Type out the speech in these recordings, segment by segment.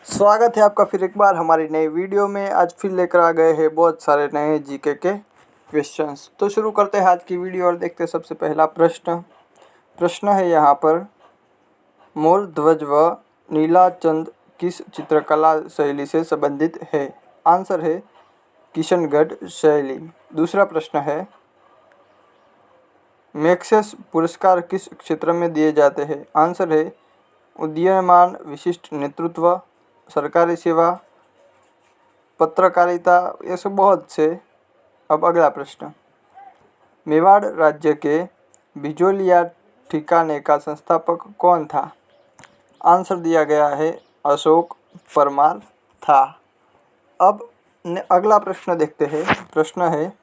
स्वागत है आपका फिर एक बार हमारी नई वीडियो में। आज फिर लेकर आ गए हैं बहुत सारे नए जीके के क्वेश्चंस। तो शुरू करते हैं आज की वीडियो और देखते हैं सबसे पहला प्रश्न है यहाँ पर, मोर ध्वज व नीलाचंद किस चित्रकला शैली से संबंधित है? आंसर है किशनगढ़ शैली। दूसरा प्रश्न है, मैक्सेस पुरस्कार किस क्षेत्र में दिए जाते हैं? आंसर है उदीयमान विशिष्ट नेतृत्व, सरकारी सेवा, पत्रकारिता, ऐसे बहुत से। अब अगला प्रश्न, मेवाड़ राज्य के बिजोलिया ठिकाने का संस्थापक कौन था? आंसर दिया गया है अशोक परमार था। अब अगला प्रश्न देखते हैं। प्रश्न है,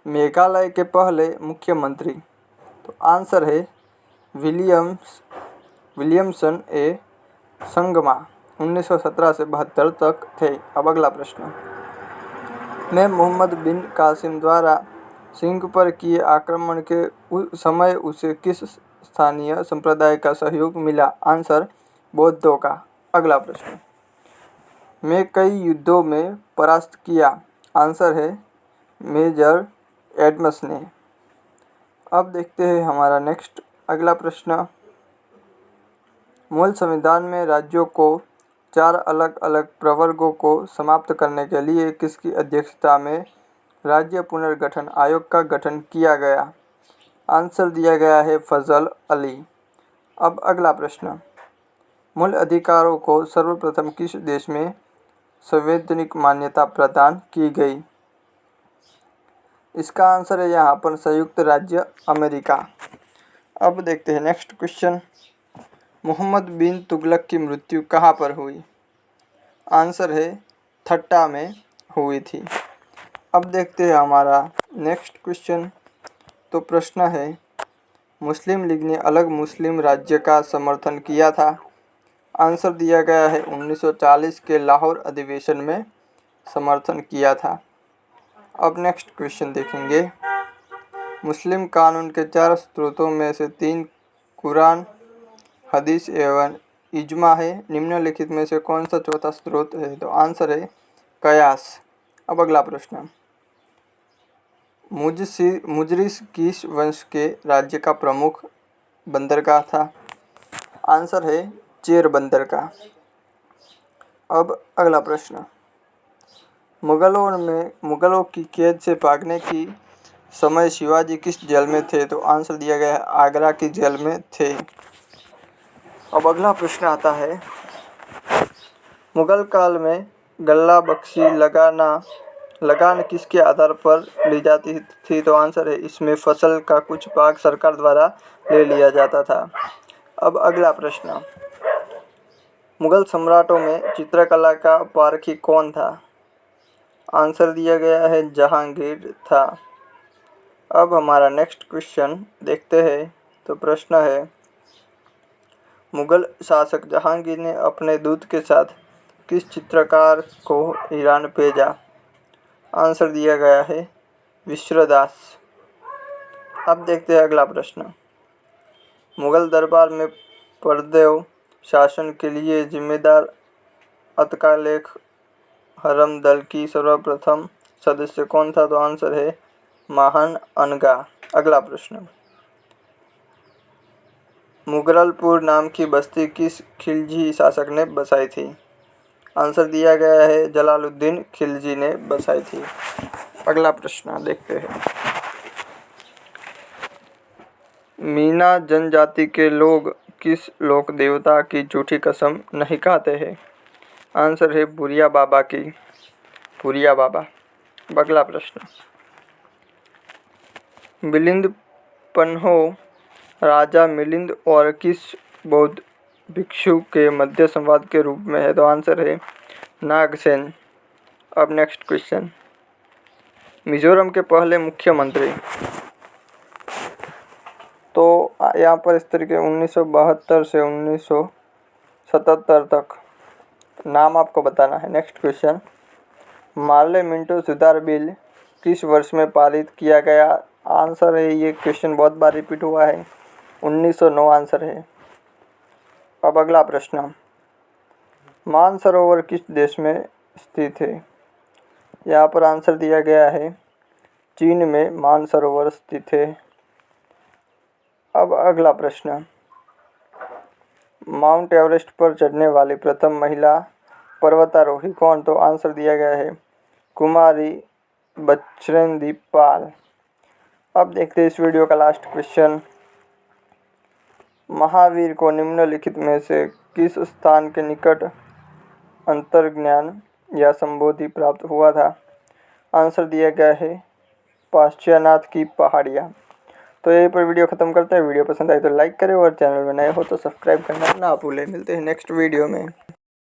मेघालय के पहले मुख्यमंत्री। तो आंसर है विलियमसन ए संगमा, 1917 से 72 तक थे। अब अगला प्रश्न, में मोहम्मद बिन कासिम द्वारा सिंह पर किए आक्रमण के समय उसे किस स्थानीय संप्रदाय का सहयोग मिला? आंसर बौद्धों का। अगला प्रश्न, में कई युद्धों में परास्त किया? आंसर है मेजर एडम्स ने। अब देखते हैं हमारा नेक्स्ट अगला प्रश्न, मूल संविधान में राज्यों को 4 अलग अलग प्रवर्गों को समाप्त करने के लिए किसकी अध्यक्षता में राज्य पुनर्गठन आयोग का गठन किया गया? आंसर दिया गया है फजल अली। अब अगला प्रश्न, मूल अधिकारों को सर्वप्रथम किस देश में संवैधानिक मान्यता प्रदान की गई? इसका आंसर है यहाँ पर संयुक्त राज्य अमेरिका। अब देखते हैं नेक्स्ट क्वेश्चन, मोहम्मद बिन तुगलक की मृत्यु कहाँ पर हुई? आंसर है ठट्टा में हुई थी। अब देखते हैं हमारा नेक्स्ट क्वेश्चन। तो प्रश्न है, मुस्लिम लीग ने अलग मुस्लिम राज्य का समर्थन किया था? आंसर दिया गया है 1940 के लाहौर अधिवेशन में समर्थन किया था। अब नेक्स्ट क्वेश्चन देखेंगे, मुस्लिम कानून के 4 स्रोतों में से 3 कुरान, हदीस एवं इजमा है। निम्नलिखित में से कौन सा चौथा स्रोत है? तो आंसर है कयास। अब अगला प्रश्न, मुजरिस किस वंश के राज्य का प्रमुख बंदरगाह था? आंसर है चेर बंदरगाह। अब अगला प्रश्न, मुगलों की कैद से भागने की समय शिवाजी किस जेल में थे? तो आंसर दिया गया है आगरा की जेल में थे। अब अगला प्रश्न आता है, मुगल काल में गल्ला बख्शी लगान किसके आधार पर ली जाती थी? तो आंसर है इसमें फसल का कुछ भाग सरकार द्वारा ले लिया जाता था। अब अगला प्रश्न, मुगल सम्राटों में चित्रकला का पारखी कौन था? आंसर दिया गया है जहांगीर था। अब हमारा नेक्स्ट क्वेश्चन देखते हैं। तो प्रश्न है, मुगल शासक जहांगीर ने अपने दूत के साथ किस चित्रकार को ईरान भेजा? आंसर दिया गया है विश्वदास। अब देखते हैं अगला प्रश्न, मुगल दरबार में परदेव शासन के लिए जिम्मेदार अतकालेख हरम दल की सर्वप्रथम सदस्य कौन था? तो आंसर है महान अनगा। अगला प्रश्न, मुगलपुर नाम की बस्ती किस खिलजी शासक ने बसाई थी? आंसर दिया गया है जलालुद्दीन खिलजी ने बसाई थी। अगला प्रश्न देखते हैं, मीना जनजाति के लोग किस लोक देवता की झूठी कसम नहीं खाते हैं? आंसर है भूरिया बाबा की। भूरिया बाबा। अगला प्रश्न, मिलिंद पन्हो राजा मिलिंद और किस बौद्ध भिक्षु के मध्य संवाद के रूप में है? तो आंसर है नागसेन। अब नेक्स्ट क्वेश्चन, मिजोरम के पहले मुख्यमंत्री। तो यहाँ पर इस तरीके 1972 से 1977 तक नाम आपको बताना है। नेक्स्ट क्वेश्चन, मार्ले मिंटो सुधार बिल किस वर्ष में पारित किया गया? आंसर है, ये क्वेश्चन बहुत बार रिपीट हुआ है, 1909 आंसर है। अब अगला प्रश्न, मानसरोवर किस देश में स्थित है? यहाँ पर आंसर दिया गया है चीन में मानसरोवर स्थित है। अब अगला प्रश्न, माउंट एवरेस्ट पर चढ़ने वाली प्रथम महिला पर्वतारोही कौन? तो आंसर दिया गया है कुमारी बचेंद्री पाल। अब देखते हैं इस वीडियो का लास्ट क्वेश्चन, महावीर को निम्नलिखित में से किस स्थान के निकट अंतर्ज्ञान या संबोधि प्राप्त हुआ था? आंसर दिया गया है पार्श्वनाथ की पहाड़ियाँ। तो यहीं पर वीडियो ख़त्म करते हैं। वीडियो पसंद आए तो लाइक करें और चैनल में नए हो तो सब्सक्राइब करना ना भूलें। मिलते हैं नेक्स्ट वीडियो में।